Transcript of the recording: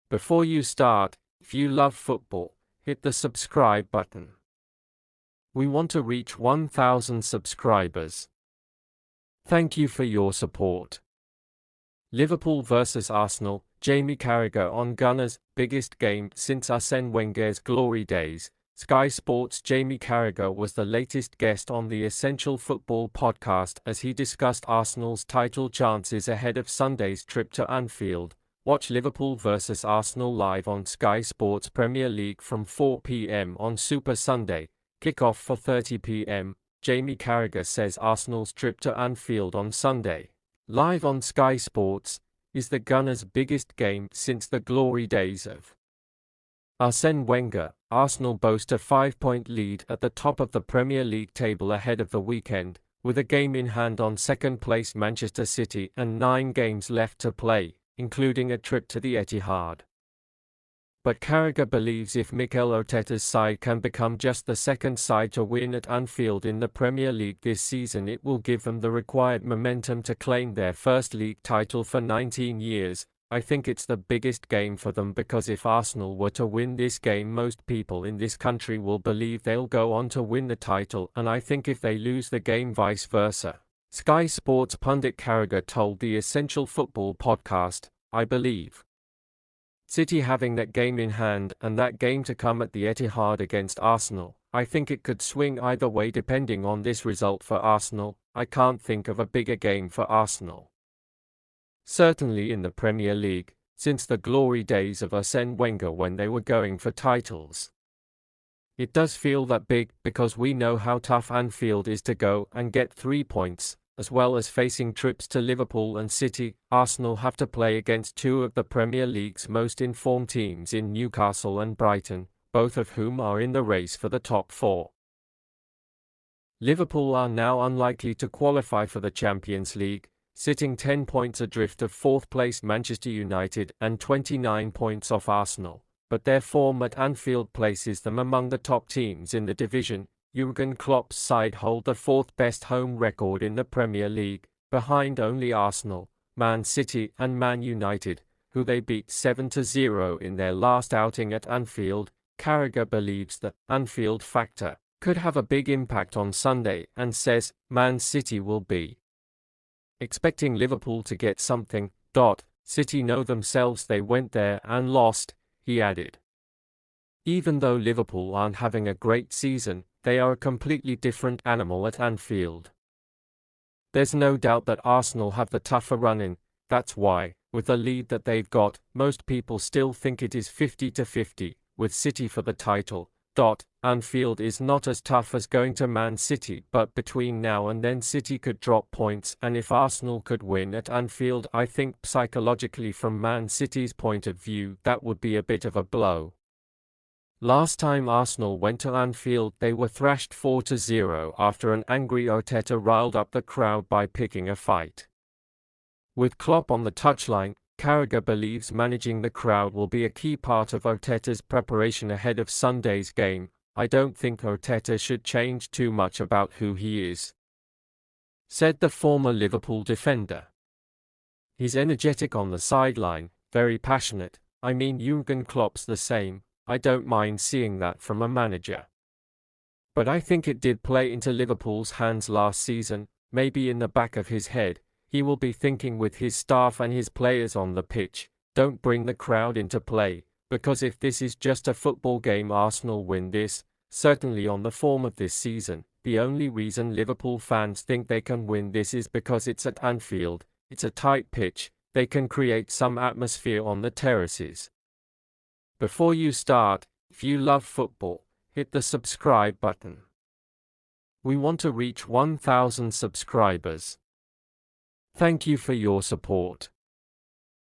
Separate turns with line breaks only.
Before you start, if you love football, hit the subscribe button. We want to reach 1,000 subscribers. Thank you for your support. Liverpool vs Arsenal, Jamie Carragher on Gunners, biggest game since Arsene Wenger's glory days. Sky Sports' Jamie Carragher was the latest guest on the Essential Football podcast as he discussed Arsenal's title chances ahead of Sunday's trip to Anfield. Watch Liverpool vs Arsenal live on Sky Sports Premier League from 4 p.m. on Super Sunday. Kick-off for 30 p.m. Jamie Carragher says Arsenal's trip to Anfield on Sunday, live on Sky Sports, is the Gunners' biggest game since the glory days of Arsene Wenger. Arsenal boast a 5-point lead at the top of the Premier League table ahead of the weekend, with a game in hand on second-place Manchester City and 9 games left to play, including a trip to the Etihad. But Carragher believes if Mikel Arteta's side can become just the second side to win at Anfield in the Premier League this season, it will give them the required momentum to claim their first league title for 19 years. I think it's the biggest game for them because if Arsenal were to win this game, most people in this country will believe they'll go on to win the title, and I think if they lose the game, vice versa. Sky Sports pundit Carragher told the Essential Football podcast, "I believe City having that game in hand and that game to come at the Etihad against Arsenal, I think it could swing either way depending on this result for Arsenal. I can't think of a bigger game for Arsenal. Certainly in the Premier League, since the glory days of Arsene Wenger when they were going for titles. It does feel that big because we know how tough Anfield is to go and get 3 points, as well as facing trips to Liverpool and City. Arsenal have to play against 2 of the Premier League's most informed teams in Newcastle and Brighton, both of whom are in the race for the top 4. Liverpool are now unlikely to qualify for the Champions League, sitting 10 points adrift of 4th-placed Manchester United and 29 points off Arsenal, but their form at Anfield places them among the top teams in the division. Jurgen Klopp's side hold the 4th-best home record in the Premier League, behind only Arsenal, Man City and Man United, who they beat 7-0 in their last outing at Anfield. Carragher believes the Anfield factor could have a big impact on Sunday and says Man City will be expecting Liverpool to get something. City know themselves they went there and lost, he added. Even though Liverpool aren't having a great season, they are a completely different animal at Anfield. There's no doubt that Arsenal have the tougher run-in. That's why, with the lead that they've got, most people still think it is 50-50 with City for the title. Anfield is not as tough as going to Man City, but between now and then City could drop points, and if Arsenal could win at Anfield, I think psychologically from Man City's point of view that would be a bit of a blow. Last time Arsenal went to Anfield they were thrashed 4-0 after an angry Arteta riled up the crowd by picking a fight. With Klopp on the touchline, Carragher believes managing the crowd will be a key part of Arteta's preparation ahead of Sunday's game. I don't think Arteta should change too much about who he is, said the former Liverpool defender. He's energetic on the sideline, very passionate. I mean, Jurgen Klopp's the same. I don't mind seeing that from a manager. But I think it did play into Liverpool's hands last season, maybe in the back of his head. He will be thinking with his staff and his players on the pitch, don't bring the crowd into play, because if this is just a football game Arsenal win this, certainly on the form of this season. The only reason Liverpool fans think they can win this is because it's at Anfield, it's a tight pitch, they can create some atmosphere on the terraces. Before you start, if you love football, hit the subscribe button. We want to reach 1,000 subscribers. Thank you for your support.